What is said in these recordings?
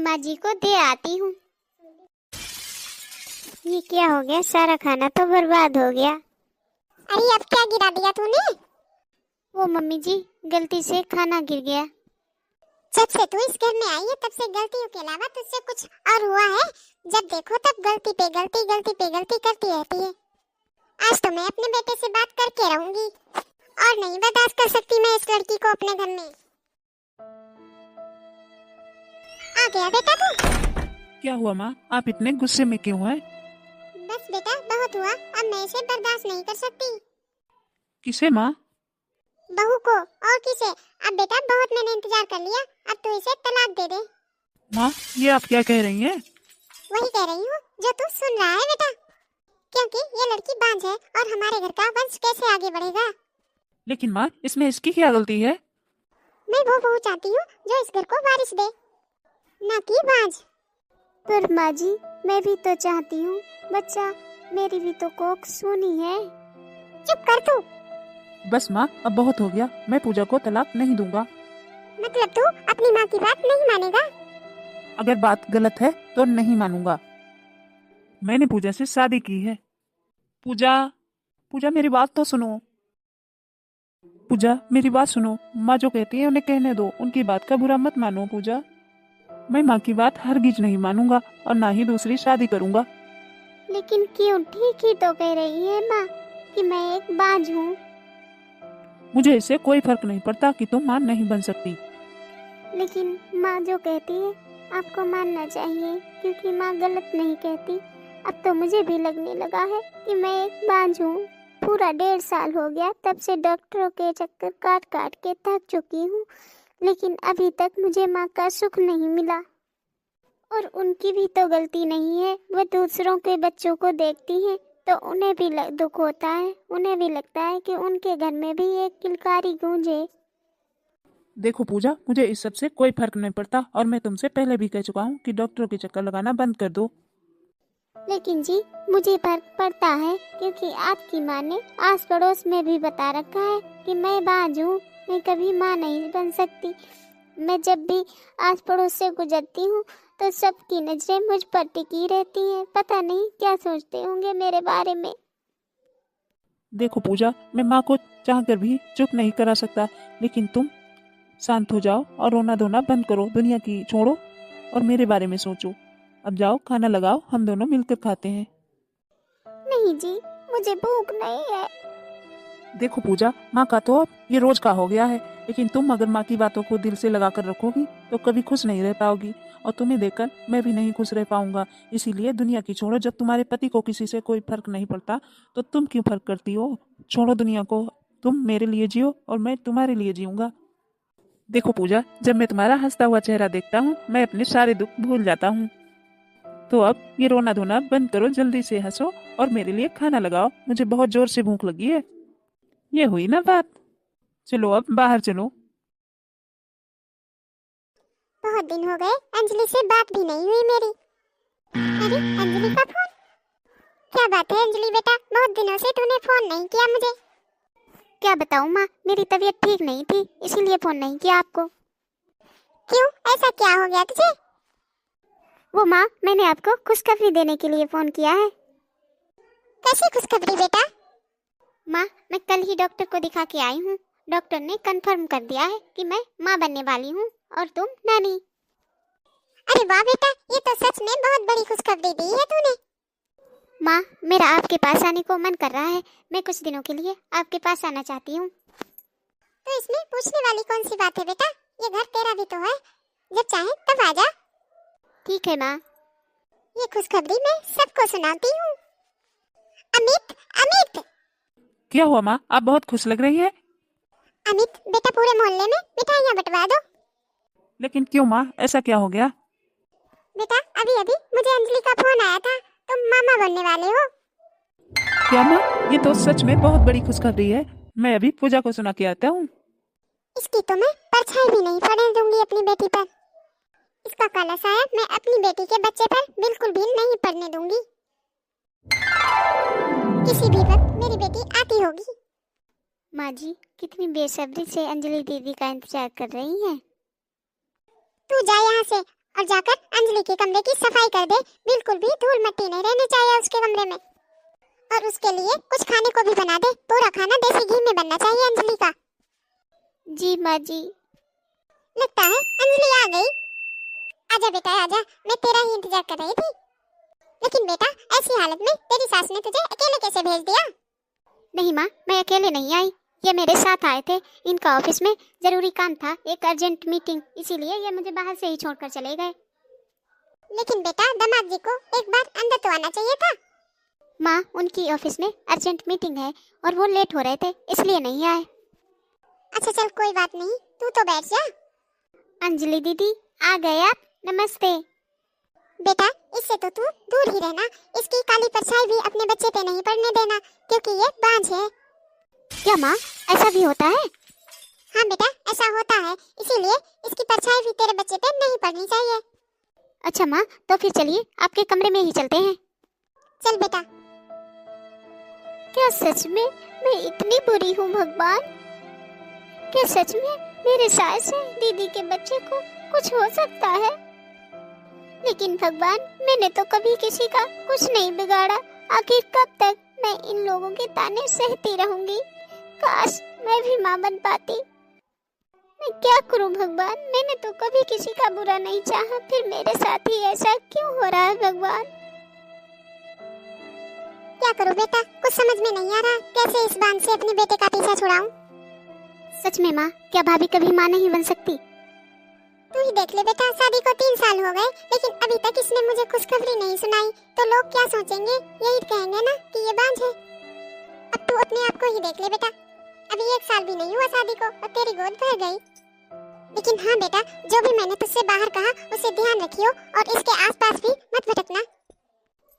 माँ जी को दे आती हूँ। ये क्या हो गया, सारा खाना तो बर्बाद हो गया। अरे अब क्या गिरा दिया तूने? वो मम्मी जी, गलती से खाना गिर गया। जब से तू इस घर में आई है तब से गलतियों के अलावा तुझसे कुछ और हुआ है? जब देखो तब गलती पे गलती, गलती पे गलती करती रहती है। आज तो मैं अपने बेटे से बात करके रहूंगी और नहीं बर्दाश्त कर सकती मैं इस लड़की को अपने घर में। आ गया बेटा तू? क्या हुआ माँ, आप इतने गुस्से में क्यों हैं? बस बेटा बहुत हुआ, अब मैं इसे बर्दाश्त नहीं कर सकती। किसे माँ? बहू को। और किसे? अब बेटा बहुत मैंने इंतजार कर लिया, अब तो इसे तलाक दे दे। माँ, ये आप क्या कह रही हैं? वही कह रही हूँ जो तू सुन रहा है बेटा, क्योंकि ये लड़की बांझ है और हमारे घर का वंश कैसे आगे बढ़ेगा। लेकिन माँ, इसमें इसकी क्या गलती है? मैं वो बहू चाहती हूँ जो इस घर को वारिस दे, न कि बांझ। पर माँ जी, मैं भी तो चाहती हूँ बच्चा, मेरी भी तो कोख सूनी है। चुप कर तू। बस माँ, अब बहुत हो गया, मैं पूजा को तलाक नहीं दूंगा। मतलब तू अपनी माँ की बात नहीं मानेगा? अगर बात गलत है तो नहीं मानूंगा। मैंने पूजा से शादी की है। पूजा, पूजा मेरी बात तो सुनो। पूजा मेरी बात सुनो, माँ जो कहती है उन्हें कहने दो, उनकी बात का बुरा मत मानो। पूजा, मैं माँ की बात हरगिज नहीं मानूंगा और ना ही दूसरी शादी करूंगा। लेकिन क्यों? ठीक ही तो कह रही है माँ कि मैं एक बांझ हूँ। मुझे इससे कोई फर्क नहीं पड़ता कि तुम माँ नहीं बन सकती। लेकिन माँ जो कहती है आपको मानना चाहिए, क्योंकि माँ गलत नहीं कहती। अब तो मुझे भी लगने लगा है कि मैं एक बांझ हूँ। पूरा 1.5 साल हो गया, तब से डॉक्टरों के चक्कर काट काट के थक चुकी हूँ, लेकिन अभी तक मुझे माँ का सुख नहीं मिला। और उनकी भी तो गलती नहीं है, वह दूसरों के बच्चों को देखती हैं तो उन्हें भी दुख होता है, उन्हें भी लगता है कि उनके घर में भी एक किलकारी गूंजे। देखो पूजा, मुझे इस सब से कोई फर्क नहीं पड़ता और मैं तुमसे पहले भी कह चुका हूँ कि डॉक्टरों के चक्कर लगाना बंद कर दो। लेकिन जी, मुझे फर्क पड़ता है, क्योंकि आपकी माँ ने आस पड़ोस में भी बता रखा है कि मैं बांझ हूँ, मैं कभी माँ नहीं बन सकती। मैं जब भी आस पड़ोस से गुजरती हूँ तो सबकी नजरें मुझ पर टिकी रहती हैं। पता नहीं क्या सोचते होंगे मेरे बारे में। देखो पूजा, मैं माँ को चाहकर भी चुप नहीं करा सकता, लेकिन तुम शांत हो जाओ और रोना धोना बंद करो, दुनिया की छोड़ो और मेरे बारे में सोचो। अब जाओ, खाना लगाओ, हम दोनों मिलकर खाते हैं। नहीं जी, मुझे भूख नहीं है। देखो पूजा, माँ का तो अब ये रोज का हो गया है, लेकिन तुम अगर माँ की बातों को दिल से लगा कर रखोगी तो कभी खुश नहीं रह पाओगी और तुम्हें देखकर मैं भी नहीं खुश रह पाऊंगा। इसीलिए दुनिया की छोड़ो। जब तुम्हारे पति को किसी से कोई फर्क नहीं पड़ता तो तुम क्यों फर्क करती हो? छोड़ो दुनिया को, तुम मेरे लिए जियो और मैं तुम्हारे लिए जीऊंगा। देखो पूजा, जब मैं तुम्हारा हंसता हुआ चेहरा देखता हूँ मैं अपने सारे दुख भूल जाता हूँ। तो अब ये रोना धोना बंद करो, जल्दी से हंसो और मेरे लिए खाना लगाओ, मुझे बहुत जोर से भूख लगी है। ये हुई ना बात? चलो अब बाहर चलो। बहुत दिन हो गए, अंजलि से बात भी नहीं हुई मेरी। अरे अंजलि का फोन। क्या बात है अंजलि बेटा, बहुत दिनों से तूने फोन नहीं किया मुझे। क्या बताऊँ माँ, मेरी तबीयत ठीक नहीं थी, इसीलिए फोन नहीं किया आपको। क्यों, ऐसा क्या हो गया तुझे? वो माँ, मैंने आपको खुशखबरी देने के लिए फोन किया है। कैसी खुशखबरी बेटा? माँ, मैं कल ही डॉक्टर को दिखा के आई हूँ। डॉक्टर ने कंफर्म कर दिया है कि मैं माँ बनने वाली हूँ और तुम नानी। अरे वाह बेटा, ये तो सच में बहुत बड़ी खुशखबरी दी है तूने। माँ, मेरा आपके पास आने को मन कर रहा है, मैं कुछ दिनों के लिए आपके पास आना चाहती हूँ। तो इसमें पूछने वाली कौन सी बात है बेटा, ये घर तेरा भी तो है, जब चाहे तब आ जा। ठीक है माँ। ये खुशखबरी मैं सबको सुनाती हूँ। अमित, अमित। क्या हुआ माँ, आप बहुत खुश लग रही हैं। अमित बेटा, पूरे मोहल्ले में मिठाइयाँ बंटवा दो। लेकिन क्यों माँ, ऐसा क्या हो गया? बेटा अभी अभी मुझे अंजलि का फोन आया था, तुम मामा बनने वाले हो। क्या माँ, ये तो सच में बहुत बड़ी खुशखबरी है। मैं अभी पूजा को सुना के आता हूँ। इसकी तो मैं परछाई भी नहीं पड़ने दूंगी अपनी बेटी पर। इसका काला साया मैं अपनी बेटी के बच्चे पर बिल्कुल भी नहीं पड़ने दूंगी। किसी भी वक्त मेरी बेटी आती होगी। माँ जी, कितनी बेसब्री से अंजलि दीदी का इंतजार कर रही हैं। तू जा यहाँ से और जाकर अंजलि के कमरे की सफाई कर दे। बिल्कुल भी धूल मिट्टी नहीं रहनी चाहिए उसके कमरे में। और उसके लिए कुछ खाने को भी बना दे। पूरा खाना देसी घी में बनना चाहिए अंजलि का। जी माँ जी। लगता है अंजलि आ गई। आजा बेटा आजा, मैं तेरा ही इंतजार कर रही थी। लेकिन बेटा ऐसी हालत में तेरी सास ने तुझे अकेले कैसे भेज दिया? नहीं माँ, मैं अकेले नहीं आई, ये मेरे साथ आए थे। इनका ऑफिस में जरूरी काम था, एक अर्जेंट मीटिंग, इसीलिए ये मुझे बाहर से ही छोड़कर चले गए। लेकिन बेटा दामाद जी को एक बार अंदर तो आना चाहिए था। माँ, उनकी ऑफिस में अर्जेंट मीटिंग है और वो लेट हो रहे थे, इसलिए नहीं आए। अच्छा चल कोई बात नहीं, तू तो बैठ जा। अंजलि दीदी आ गए आप? नमस्ते। बेटा इससे तो तू दूर ही रहना। इसकी काली परछाई भी अपने बच्चे पे नहीं पड़ने देना, क्योंकि ये बांझ है। क्या माँ, ऐसा भी होता है? हाँ बेटा ऐसा होता है, इसीलिए इसकी परछाई भी तेरे बच्चे पे नहीं पड़नी चाहिए। अच्छा माँ, तो फिर चलिए आपके कमरे में ही चलते हैं। चल बेटा। क्या सच में मैं इतनी बुरी हूँ भगवान? क्या सच में मेरे सास से दीदी के बच्चे को कुछ हो सकता है? लेकिन भगवान, मैंने तो कभी किसी का कुछ नहीं बिगाड़ा। आखिर कब तक मैं इन लोगों के ताने सहती रहूंगी? काश मैं भी माँ बन पाती। मैं क्या करूं भगवान, मैंने तो कभी किसी का बुरा नहीं चाहा, फिर मेरे साथ ही ऐसा क्यों हो रहा है भगवान? क्या करूं बेटा, कुछ समझ में नहीं आ रहा कैसे इस बांध से अपने बेटे का पीछा छुड़ाऊं। सच में माँ, क्या भाभी कभी माँ नहीं बन सकती? तू ही देख ले बेटा, शादी को 3 साल हो गए लेकिन अभी तक इसने मुझे खुशखबरी नहीं सुनाई। तो लोग क्या सोचेंगे? यही कहेंगे ना कि ये बांझ है। अब तू अपने आप को ही देख ले बेटा, अभी 1 साल भी नहीं हुआ शादी को और तेरी गोद भर गई। लेकिन हाँ बेटा, जो भी मैंने तुझसे बाहर कहा उसे ध्यान रखियो और इसके आसपास भी मत भटकना।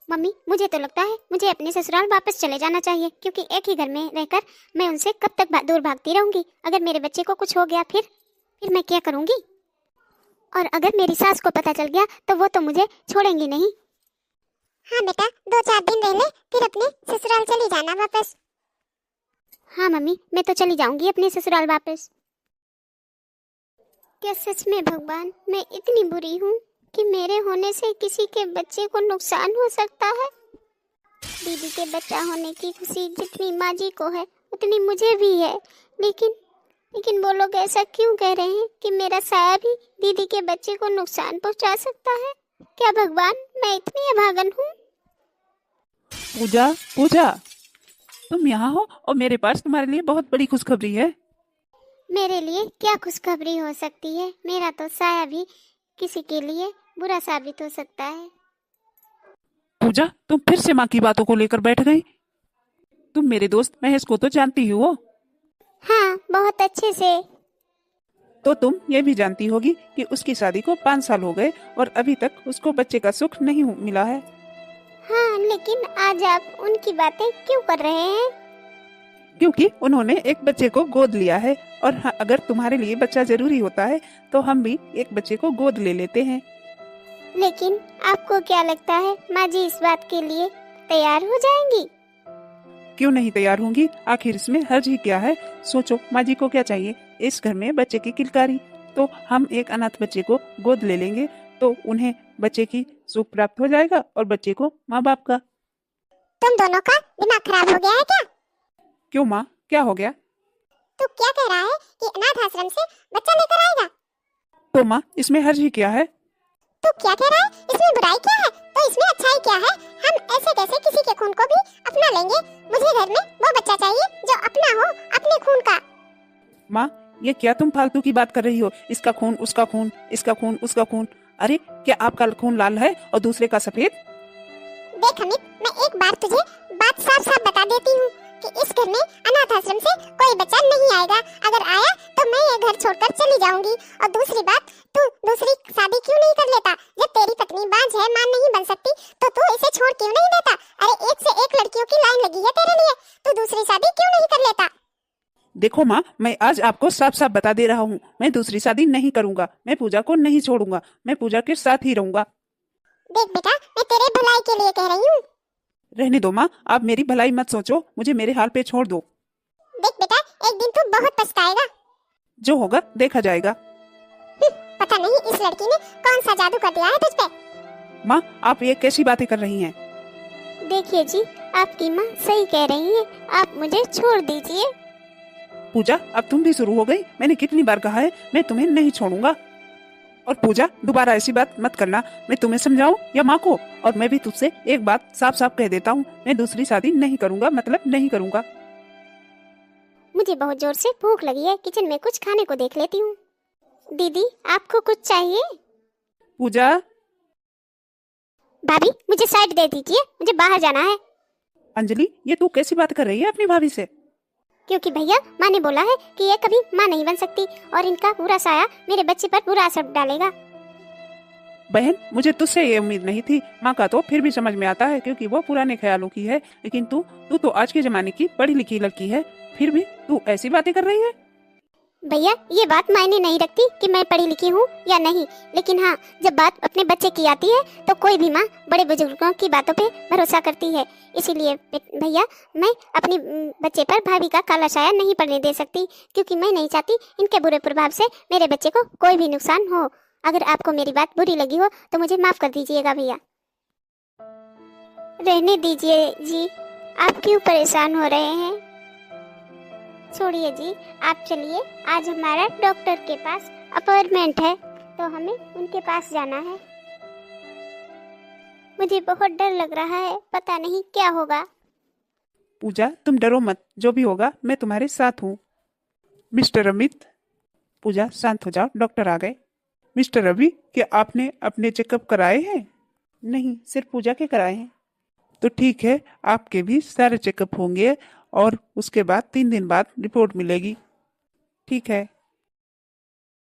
मम्मी, मुझे तो लगता है मुझे अपने ससुराल वापस चले जाना चाहिए, क्योंकि एक ही घर में रहकर मैं उनसे कब तक दूर भागती रहूंगी। अगर मेरे बच्चे को कुछ हो गया फिर मैं क्या करूंगी? और अगर मेरी सास को पता चल गया तो वो तो मुझे छोड़ेंगी नहीं। हाँ बेटा, 2-4 दिन रह ले, फिर अपने ससुराल चली जाना वापस। हाँ मम्मी, मैं तो चली जाऊंगी अपने ससुराल वापस। क्या सच में भगवान मैं इतनी बुरी हूँ कि मेरे होने से किसी के बच्चे को नुकसान हो सकता है? दीदी के बच्चा होने की खुशी जितनी माँ जी को है उतनी मुझे भी है, लेकिन वो लोग ऐसा क्यों कह रहे हैं कि मेरा साया भी दीदी के बच्चे को नुकसान पहुंचा सकता है? क्या भगवान मैं इतनी अभागन हूँ? पूजा, पूजा, तुम यहाँ हो और मेरे पास तुम्हारे लिए बहुत बड़ी खुशखबरी है। मेरे लिए क्या खुशखबरी हो सकती है? मेरा तो साया भी किसी के लिए बुरा साबित हो सकता है। पूजा, तुम फिर से माँ की बातों को लेकर बैठ गई। तुम मेरे दोस्त महेश को तो जानती ही हो। हाँ, बहुत अच्छे से। तो तुम ये भी जानती होगी कि उसकी शादी को 5 साल हो गए और अभी तक उसको बच्चे का सुख नहीं मिला है। हाँ, लेकिन आज आप उनकी बातें क्यों कर रहे हैं? क्योंकि उन्होंने एक बच्चे को गोद लिया है और हाँ, अगर तुम्हारे लिए बच्चा जरूरी होता है तो हम भी एक बच्चे को गोद ले लेते हैं। लेकिन आपको क्या लगता है माँ जी इस बात के लिए तैयार हो जाएंगी? क्यों नहीं तैयार होंगी? आखिर इसमें हर्ज ही क्या है? सोचो, माँ जी को क्या चाहिए? इस घर में बच्चे की किलकारी। तो हम एक अनाथ बच्चे को गोद ले लेंगे तो उन्हें बच्चे की सुख प्राप्त हो जाएगा और बच्चे को माँ बाप का। तुम दोनों का दिमाग खराब हो गया है क्या? क्यों माँ, क्या हो गया? तू क्या कह रहा है कि अनाथ आश्रम से बच्चा लेकर आएगा? तो माँ, इसमें हर्ज ही क्या है? तू क्या कह रहा है? इसमें बुराई क्या है? तो इसमें अच्छाई क्या है? हम ऐसे कैसे किसी के खून को भी अपना लेंगे? मुझे घर में वो बच्चा चाहिए जो अपना हो, अपने खून का। माँ, ये क्या तुम फालतू की बात कर रही हो? इसका खून, उसका खून, इसका खून, उसका खून। अरे क्या आपका खून लाल है और दूसरे का सफेद? देख अमित, मैं एक बार तुझे बात साफ साफ बता देती हूँ कि इस घर में अनाथ आश्रम से कोई बच्चा नहीं आएगा। अगर आया तो मैं ये घर छोड़कर चली जाऊंगी। और दूसरी बात, तू दूसरी शादी क्यों नहीं कर लेता? जब तेरी पत्नी बांझ है, मां नहीं बन सकती, तो तू इसे छोड़ क्यों नहीं देता? अरे एक से एक लड़कियों की लाइन लगी है तेरे लिए, तू दूसरी शादी क्यों नहीं कर लेता? देखो माँ, मैं आज आपको साफ साफ बता दे रहा हूँ, मैं दूसरी शादी नहीं करूँगा। मैं पूजा को नहीं छोड़ूंगा, मैं पूजा के साथ ही रहूंगा। देख बेटा, मैं तेरे भलाई के लिए कह रही हूँ। रहने दो माँ, आप मेरी भलाई मत सोचो, मुझे मेरे हाल पे छोड़ दो। देख बेटा, एक दिन तू बहुत पछताएगा। जो होगा देखा जाएगा। पता पता नहीं इस लड़की ने कौन सा जादू कर दिया है तुझ पे। माँ, आप ये कैसी बातें कर रही हैं? देखिए जी, आपकी माँ सही कह रही है, आप मुझे छोड़ दीजिए। पूजा, अब तुम भी शुरू हो गई। मैंने कितनी बार कहा है मैं तुम्हें नहीं छोड़ूंगा। और पूजा, दोबारा ऐसी बात मत करना। मैं तुम्हें समझाऊं या माँ को? और मैं भी तुझसे एक बात साफ साफ कह देता हूँ, मैं दूसरी शादी नहीं करूंगा, मतलब नहीं करूंगा। मुझे बहुत जोर से भूख लगी है, किचन में कुछ खाने को देख लेती हूँ। दीदी, आपको कुछ चाहिए? पूजा। भाभी, मुझे साइड दे दीजिए, मुझे बाहर जाना है। अंजलि, ये तू कैसी बात कर रही है अपनी भाभी से? क्योंकि भैया, माँ ने बोला है कि ये कभी माँ नहीं बन सकती और इनका पूरा साया मेरे बच्चे पर बुरा असर डालेगा। बहन, मुझे तुझसे ये उम्मीद नहीं थी। माँ का तो फिर भी समझ में आता है, क्योंकि वो पुराने ख्यालों की है, लेकिन तू तू तो आज के जमाने की पढ़ी लिखी लड़की है, फिर भी तू ऐसी बातें कर रही है। भैया, ये बात मायने नहीं रखती कि मैं पढ़ी लिखी हूँ या नहीं, लेकिन हाँ, जब बात अपने बच्चे की आती है तो कोई भी माँ बड़े बुजुर्गों की बातों पे भरोसा करती है। इसीलिए भैया, मैं अपनी बच्चे पर भाभी का काला साया नहीं पड़ने दे सकती, क्योंकि मैं नहीं चाहती इनके बुरे प्रभाव से मेरे बच्चे को कोई भी नुकसान हो। अगर आपको मेरी बात बुरी लगी हो तो मुझे माफ कर दीजिएगा भैया। रहने दीजिए जी, आप क्यों परेशान हो रहे हैं? छोड़िए जी, आप चलिए, आज हमारा डॉक्टर के पास अपॉइंटमेंट है तो हमें उनके पास जाना है। मुझे बहुत डर लग रहा है, पता नहीं क्या होगा। पूजा, तुम डरो मत, जो भी होगा मैं तुम्हारे साथ हूँ। मिस्टर अमित। पूजा, शांत हो जाओ, डॉक्टर आ गए। मिस्टर रवि, क्या आपने अपने चेकअप कराए हैं? नहीं, सिर्फ पूजा के कराए हैं। तो ठीक है, आपके भी सारे चेकअप होंगे और उसके बाद 3 दिन बाद रिपोर्ट मिलेगी। ठीक है।